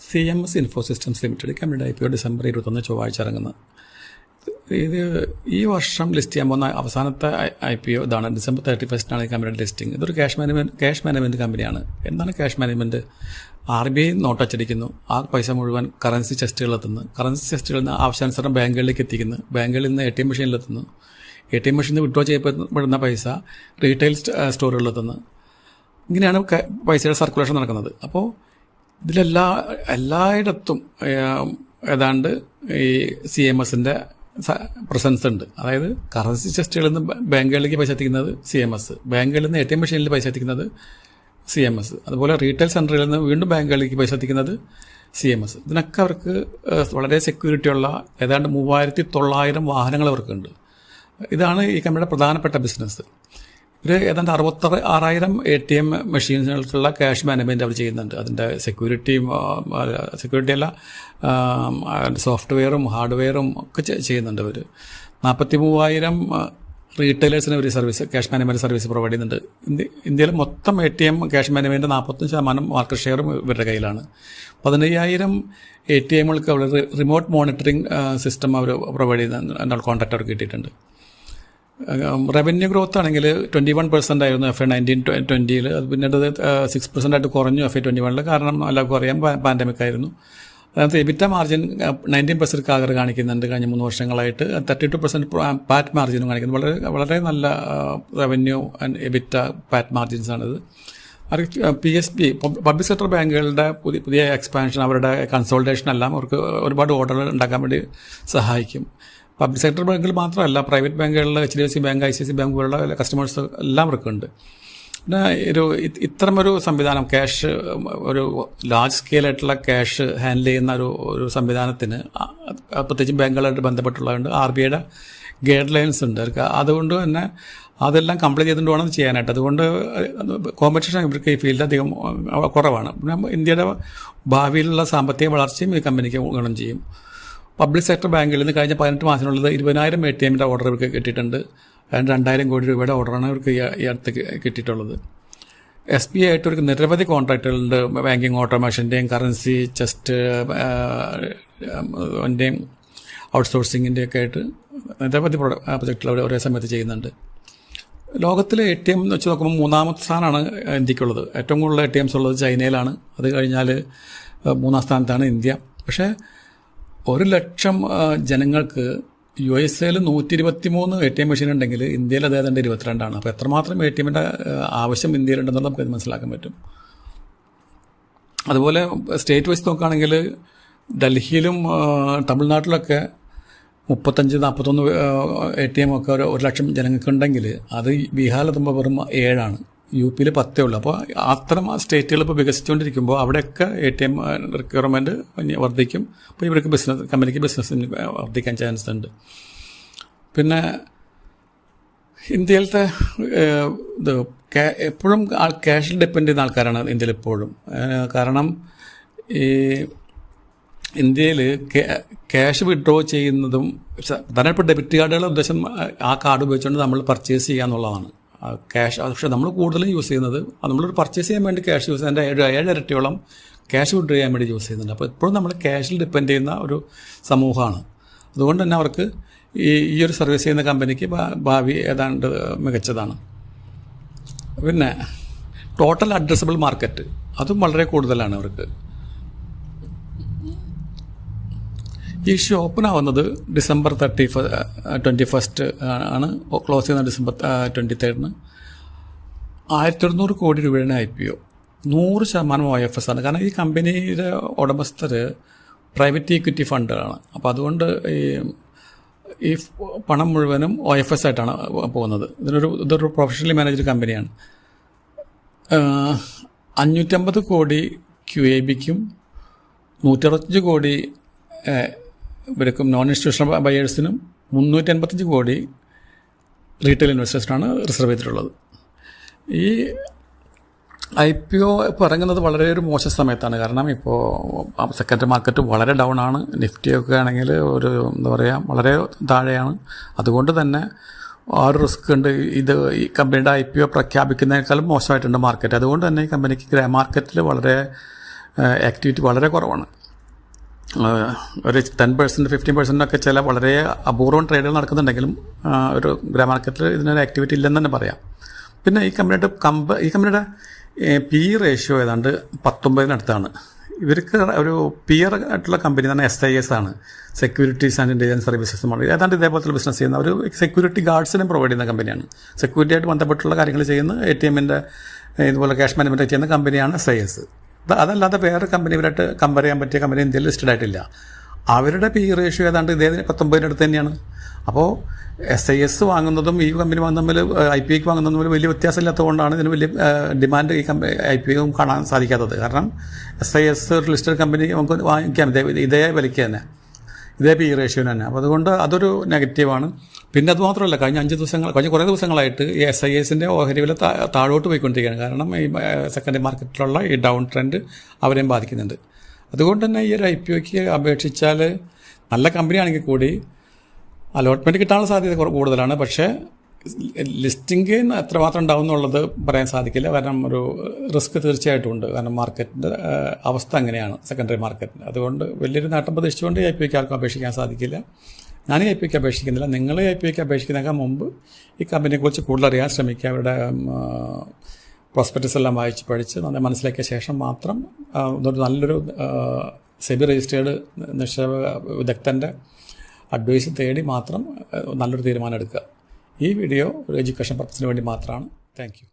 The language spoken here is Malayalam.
CMS Info Systems Limited കമ്പനിയുടെ IPO ഡിസംബർ 21 ചൊവ്വാഴ്ച ഇറങ്ങുന്നത്. ഇത് ഈ വർഷം ലിസ്റ്റ് ചെയ്യാൻ പോകുന്ന അവസാനത്തെ IPO ഇതാണ്. ഡിസംബർ 31 ഈ കമ്പനിയുടെ ലിസ്റ്റിംഗ്. ഇതൊരു ക്യാഷ് മാനേജ്മെൻറ്റ് കമ്പനിയാണ്. എന്താണ് ക്യാഷ് മാനേജ്മെൻറ്റ്? RBI നോട്ട് അച്ചടിക്കുന്നു. ആ പൈസ മുഴുവൻ കറൻസി ചെസ്റ്റുകളിലെത്തുന്നു. കറൻസി ചെസ്റ്റുകളിൽ നിന്ന് ആവശ്യാനുസരണം ബാങ്കുകളിലേക്ക് എത്തിക്കുന്നു. ബാങ്കുകളിൽ നിന്ന് ATM മെഷീനിലെത്തുന്നു. ATM മെഷീനിൽ നിന്ന് വിഡ്രോ ചെയ്യപ്പെടുന്ന പൈസ റീറ്റെയിൽ സ്റ്റോറുകളിലെത്തുന്നു. ഇങ്ങനെയാണ് പൈസയുടെ സർക്കുലേഷൻ നടക്കുന്നത്. അപ്പോൾ എല്ലായിടത്തും ഏതാണ്ട് ഈ CMSൻ്റെ പ്രസൻസ് ഉണ്ട്. അതായത് കറൻസി ചെസ്റ്റുകളിൽ നിന്ന് ബാങ്കുകളിലേക്ക് പൈസ എത്തിക്കുന്നത് CMS, ബാങ്കുകളിൽ നിന്ന് ATM മെഷീനിൽ പൈസ എത്തിക്കുന്നത് CMS, അതുപോലെ റീറ്റെയിൽ സെൻ്ററുകളിൽ നിന്ന് വീണ്ടും ബാങ്കുകളിലേക്ക് പൈസ എത്തിക്കുന്നത് CMS. ഇതിനൊക്കെ അവർക്ക് വളരെ സെക്യൂരിറ്റിയുള്ള ഏതാണ്ട് 3900 വാഹനങ്ങൾ അവർക്കുണ്ട്. ഇതാണ് ഈ കമ്പനിയുടെ പ്രധാനപ്പെട്ട ബിസിനസ്. ഇവർ ഏതാണ്ട് 66,000 ATM മെഷീനുകൾക്കുള്ള ക്യാഷ് മാനേജ്മെൻറ്റ് അവർ ചെയ്യുന്നുണ്ട്. അതിൻ്റെ സെക്യൂരിറ്റി അല്ല, സോഫ്റ്റ്വെയറും ഹാർഡ്വെയറും ഒക്കെ ചെയ്യുന്നുണ്ട്. അവർ 43,000 റീറ്റെയിലേഴ്സിന് ഒരു ക്യാഷ് മാനേജ്മെൻറ്റ് സർവീസ് പ്രൊവൈഡ് ചെയ്യുന്നുണ്ട്. ഇന്ത്യയിലെ മൊത്തം ATM ക്യാഷ് മാനേജ്മെൻറ്റ് 45% മാർക്കറ്റ് ഷെയറും ഇവരുടെ കയ്യിലാണ്. 15,000 ATMകൾക്ക് അവർ റിമോട്ട് മോണിറ്ററിംഗ് സിസ്റ്റം അവർ പ്രൊവൈഡ് ചെയ്യുന്ന കോൺട്രാക്ട് അവർക്ക് കിട്ടിയിട്ടുണ്ട്. റവന്യൂ ഗ്രോത്ത് ആണെങ്കിൽ 21% ആയിരുന്നു FY19-20. അത് പിന്നീട് 6% ആയിട്ട് കുറഞ്ഞു FY21. കാരണം എല്ലാവർക്കും അറിയാം, പാൻഡമിക് ആയിരുന്നു. അതിനകത്ത് EBITDA മാർജിൻ 19% കാഗർ കാണിക്കുന്നുണ്ട് കഴിഞ്ഞ 3 വർഷങ്ങളായിട്ട്. 32% പാറ്റ് മാർജിനും കാണിക്കുന്നു. വളരെ നല്ല റവന്യൂ ആൻഡ് EBITDA പാറ്റ് മാർജിൻസാണിത്. PSB പബ്ലിക് സെക്ടർ ബാങ്കുകളുടെ പുതിയ എക്സ്പാൻഷൻ, അവരുടെ കൺസോൾട്ടേഷൻ എല്ലാം അവർക്ക് ഒരുപാട് ഓർഡറുകൾ ഉണ്ടാക്കാൻ വേണ്ടി സഹായിക്കും. പബ്ലിക് സെക്ടർ ബാങ്കുകൾ മാത്രമല്ല, പ്രൈവറ്റ് ബാങ്കുകളിൽ HDFC ബാങ്ക്, ICICI ബാങ്ക് പോലുള്ള കസ്റ്റമേഴ്സ് എല്ലാവർക്കും ഉണ്ട്. പിന്നെ ഇത്തരമൊരു സംവിധാനം, ക്യാഷ് ഒരു ലാർജ് സ്കെയിലായിട്ടുള്ള ക്യാഷ് ഹാൻഡിൽ ചെയ്യുന്ന ഒരു സംവിധാനത്തിന് പ്രത്യേകിച്ചും ബാങ്കുകളായിട്ട് ബന്ധപ്പെട്ടുള്ളതുകൊണ്ട് RBIയുടെ ഗൈഡ് ലൈൻസ് ഉണ്ട്. അതുകൊണ്ട് തന്നെ അതെല്ലാം കംപ്ലീറ്റ് ചെയ്തുകൊണ്ട് വേണം ചെയ്യാനായിട്ട്. അതുകൊണ്ട് കോമ്പറ്റീഷൻ ഇവർക്ക് ഈ ഫീൽഡ് അധികം കുറവാണ്. പിന്നെ ഇന്ത്യയുടെ ഭാവിയിലുള്ള സാമ്പത്തിക വളർച്ചയും ഈ കമ്പനിക്ക് ഗുണം ചെയ്യും. പബ്ലിക് സെക്ടർ ബാങ്കിൽ നിന്ന് കഴിഞ്ഞ 18 മാസത്തിനുള്ളത് 20,000 ATMൻ്റെ ഓർഡർ ഇവർക്ക് കിട്ടിയിട്ടുണ്ട്. 2,000 കോടി രൂപയുടെ ഓർഡറാണ് ഇവർക്ക് ഈ അടുത്ത് കിട്ടിയിട്ടുള്ളത്. SBI ആയിട്ട് ഇവർക്ക് നിരവധി കോൺട്രാക്റ്റുകളുണ്ട്. ബാങ്കിങ് ഓട്ടോമേഷൻ്റെയും കറൻസി ചെസ്റ്റ് ൻ്റെയും ഔട്ട്സോഴ്സിങ്ങിൻ്റെയൊക്കെ ആയിട്ട് നിരവധി പ്രൊജക്റ്റുകൾ ഒരേ സമയത്ത് ചെയ്യുന്നുണ്ട്. ലോകത്തിലെ ATM എന്ന് വെച്ച് നോക്കുമ്പോൾ 3ാമത്തെ സ്ഥാനമാണ് ഇന്ത്യക്കുള്ളത്. ഏറ്റവും കൂടുതൽ ATMs ഉള്ളത് ചൈനയിലാണ്. അത് കഴിഞ്ഞാൽ 3ാം സ്ഥാനത്താണ് ഇന്ത്യ. പക്ഷേ 100,000 ജനങ്ങൾക്ക് USA 123 ATM മെഷീൻ ഉണ്ടെങ്കിൽ ഇന്ത്യയിൽ അത് ഏതാണ്ട് 22ആണ്. അപ്പോൾ എത്രമാത്രം ATMൻ്റെ ആവശ്യം ഇന്ത്യയിലുണ്ടെന്നുള്ളത് നമുക്കത് മനസ്സിലാക്കാൻ പറ്റും. അതുപോലെ സ്റ്റേറ്റ് വൈസ് നോക്കുകയാണെങ്കിൽ ഡൽഹിയിലും തമിഴ്നാട്ടിലൊക്കെ 35-41 ATM ഒക്കെ 100,000 ജനങ്ങൾക്കുണ്ടെങ്കിൽ അത് ബീഹാറിലെത്തുമ്പോൾ വെറും 7ആണ്. UP 10 ഉള്ളൂ. അപ്പോൾ അത്തരം സ്റ്റേറ്റുകൾ ഇപ്പോൾ വികസിച്ചുകൊണ്ടിരിക്കുമ്പോൾ അവിടെയൊക്കെ ATM റിക്വയർമെൻറ്റ് വർദ്ധിക്കും. അപ്പോൾ ഇവർക്ക് കമ്പനിക്ക് ബിസിനസ്സിന് വർദ്ധിക്കാൻ ചാൻസ് ഉണ്ട്. പിന്നെ ഇന്ത്യയിലത്തെ ഇത് എപ്പോഴും ക്യാഷിൽ ഡിപ്പെൻഡ് ചെയ്യുന്ന ആൾക്കാരാണ് ഇന്ത്യയിൽ എപ്പോഴും. കാരണം ഈ ഇന്ത്യയിൽ ക്യാഷ് വിഡ്രോ ചെയ്യുന്നതും പ്രധാനപ്പെട്ട ഡെബിറ്റ് കാർഡുകളുടെ ഉദ്ദേശം ആ കാർഡ് ഉപയോഗിച്ചുകൊണ്ട് നമ്മൾ പർച്ചേസ് ചെയ്യുക എന്നുള്ളതാണ്. ക്യാഷ് പക്ഷേ നമ്മൾ കൂടുതലും യൂസ് ചെയ്യുന്നത് നമ്മളൊരു പർച്ചേസ് ചെയ്യാൻ വേണ്ടി ക്യാഷ് യൂസ് ചെയ്യുന്നതിൻ്റെ 7 ഇരട്ടിയോളം ക്യാഷ് വിഡ്രോ ചെയ്യാൻ വേണ്ടി യൂസ് ചെയ്യുന്നുണ്ട്. അപ്പോൾ എപ്പോഴും നമ്മൾ ക്യാഷിൽ ഡിപ്പെൻഡ് ചെയ്യുന്ന ഒരു സമൂഹമാണ്. അതുകൊണ്ട് തന്നെ അവർക്ക് ഈ ഒരു സർവീസ് ചെയ്യുന്ന കമ്പനിക്ക് ഭാവി ഏതാണ്ട് മികച്ചതാണ്. പിന്നെ ടോട്ടൽ അഡ്രസ്സബിൾ മാർക്കറ്റ് അതും വളരെ കൂടുതലാണ് അവർക്ക്. ഈ ഷോ ഓപ്പൺ ആവുന്നത് ഡിസംബർ 21 ആണ്. ക്ലോസ് ചെയ്യുന്ന ഡിസംബർ 23. 1,200 കോടി രൂപയുടെ IPO. 100% OFS ആണ്. കാരണം ഈ കമ്പനിയുടെ ഉടമസ്ഥർ പ്രൈവറ്റ് ഈക്വിറ്റി ഫണ്ടുകളാണ്. അപ്പോൾ അതുകൊണ്ട് ഈ പണം മുഴുവനും OFS ആയിട്ടാണ് പോകുന്നത്. ഇതൊരു പ്രൊഫഷണലി മാനേജ്ഡ് കമ്പനിയാണ്. 550 കോടി QABക്കും 165 കോടി ഇവർക്കും നോൺ ഇൻസ്റ്റിറ്റ്യൂഷണൽ ബയേഴ്സിനും 385 കോടി റീറ്റെയിൽ ഇൻവെസ്റ്റേഴ്സിനാണ് റിസർവ് ചെയ്തിട്ടുള്ളത്. ഈ IPO ഇപ്പോൾ ഇറങ്ങുന്നത് വളരെ ഒരു മോശം സമയത്താണ്. കാരണം ഇപ്പോൾ സെക്കൻഡറി മാർക്കറ്റ് വളരെ ഡൗൺ ആണ്. നിഫ്റ്റിയൊക്കെ ആണെങ്കിൽ ഒരു എന്താ പറയുക വളരെ താഴെയാണ്. അതുകൊണ്ട് തന്നെ ആ ഒരു റിസ്ക് ഉണ്ട്. ഈ കമ്പനിയുടെ IPO പ്രഖ്യാപിക്കുന്നതിനേക്കാളും മോശമായിട്ടുണ്ട് മാർക്കറ്റ്. അതുകൊണ്ട് തന്നെ ഈ കമ്പനിക്ക് ഗ്രേ മാർക്കറ്റിൽ വളരെ ആക്ടിവിറ്റി വളരെ കുറവാണ്. ഒരു 10% 15% ഒക്കെ ചില വളരെ അപൂർവം ട്രേഡുകൾ നടക്കുന്നുണ്ടെങ്കിലും ഒരു ഗ്രേ മാർക്കറ്റിൽ ഇതിനൊരു ആക്ടിവിറ്റി ഇല്ലെന്ന് തന്നെ പറയാം. പിന്നെ ഈ കമ്പനിയുടെ PE റേഷ്യോ ഏതാണ്ട് 19-നടുത്താണ്. ഇവർക്ക് ഒരു പിയർ ആയിട്ടുള്ള കമ്പനി തന്നെ SIS ആണ്, സെക്യൂരിറ്റീസ് ആൻഡ് ഇൻ്റലിജൻസ് സർവീസസ്. ഏതാണ്ട് ഇതേപോലത്തെ ബിസിനസ് ചെയ്യുന്ന ഒരു സെക്യൂരിറ്റി ഗാർഡ്സിനെ പ്രൊവൈഡ് ചെയ്യുന്ന കമ്പനിയാണ്. സെക്യൂരിറ്റി ആയിട്ട് ബന്ധപ്പെട്ടുള്ള കാര്യങ്ങൾ ചെയ്യുന്ന ATMൻ്റെ ഇതുപോലെ ക്യാഷ് മാനേജ്മെൻറ്റ് ചെയ്യുന്ന കമ്പനിയാണ് SIS. അതല്ലാതെ വേറെ കമ്പനി ഇവരായിട്ട് കമ്പയർ ചെയ്യാൻ പറ്റിയ കമ്പനി ഇന്ത്യയിൽ ലിസ്റ്റഡ് ആയിട്ടില്ല. അവരുടെ PE റേഷ്യോ ഏതാണ്ട് ഇതേ 19-നടുത്ത് തന്നെയാണ്. അപ്പോൾ SIS വാങ്ങുന്നതും ഈ കമ്പനി തമ്മിൽ IPOക്ക് വാങ്ങുന്നതും തമ്മിൽ വലിയ വ്യത്യാസമില്ലാത്തതുകൊണ്ടാണ് ഇതിന് വലിയ ഡിമാൻഡ് ഈ IPO കാണാൻ സാധിക്കാത്തത്. കാരണം SIS ഒരു ലിസ്റ്റഡ് കമ്പനി നമുക്ക് വാങ്ങിക്കാം ഇതേ വിലയ്ക്ക് തന്നെ, ഇതേ PE റേഷ്യോന് തന്നെ. അപ്പോൾ അതുകൊണ്ട് അതൊരു നെഗറ്റീവാണ്. പിന്നെ അതുമാത്രമല്ല, കഴിഞ്ഞ കുറേ ദിവസങ്ങളായിട്ട് ഈ SISൻ്റെ ഓഹരി വില താഴോട്ട് പോയിക്കൊണ്ടിരിക്കുകയാണ്. കാരണം ഈ സെക്കൻഡറി മാർക്കറ്റിലുള്ള ഈ ഡൗൺ ട്രെൻഡ് അവരെയും ബാധിക്കുന്നുണ്ട്. അതുകൊണ്ട് തന്നെ ഈ ഒരു IPOക്ക് അപേക്ഷിച്ചാൽ നല്ല കമ്പനിയാണെങ്കിൽ കൂടി അലോട്ട്മെൻറ്റ് കിട്ടാനുള്ള സാധ്യത കൂടുതലാണ്. പക്ഷേ ലിസ്റ്റിംഗ് എത്രമാത്രം ഉണ്ടാവും എന്നുള്ളത് പറയാൻ സാധിക്കില്ല. കാരണം ഒരു റിസ്ക് തീർച്ചയായിട്ടും ഉണ്ട്. കാരണം മാർക്കറ്റിൻ്റെ അവസ്ഥ അങ്ങനെയാണ് സെക്കൻഡറി മാർക്കറ്റിന്. അതുകൊണ്ട് വലിയൊരു നേട്ടം പ്രതീക്ഷിച്ചുകൊണ്ട് IPOക്ക് ആർക്കും അപേക്ഷിക്കാൻ സാധിക്കില്ല. ഞാൻ IPOക്ക് അപേക്ഷിക്കുന്നില്ല. നിങ്ങൾ IPOക്ക് അപേക്ഷിക്കുന്നതിനേക്കാൾ മുമ്പ് ഈ കമ്പനിയെക്കുറിച്ച് കൂടുതൽ അറിയാൻ ശ്രമിക്കുക. അവരുടെ പ്രോസ്പെക്ടസ് എല്ലാം വായിച്ച് പഠിച്ച് നന്നായി മനസ്സിലാക്കിയ ശേഷം മാത്രം നല്ലൊരു സെബി രജിസ്റ്റേർഡ് നിക്ഷേപ വിദഗ്ധൻ്റെ അഡ്വൈസ് തേടി മാത്രം നല്ലൊരു തീരുമാനം എടുക്കുക. ഈ വീഡിയോ ഒരു എഡ്യൂക്കേഷൻ പർപ്പസിന് വേണ്ടി മാത്രമാണ്. Thank you.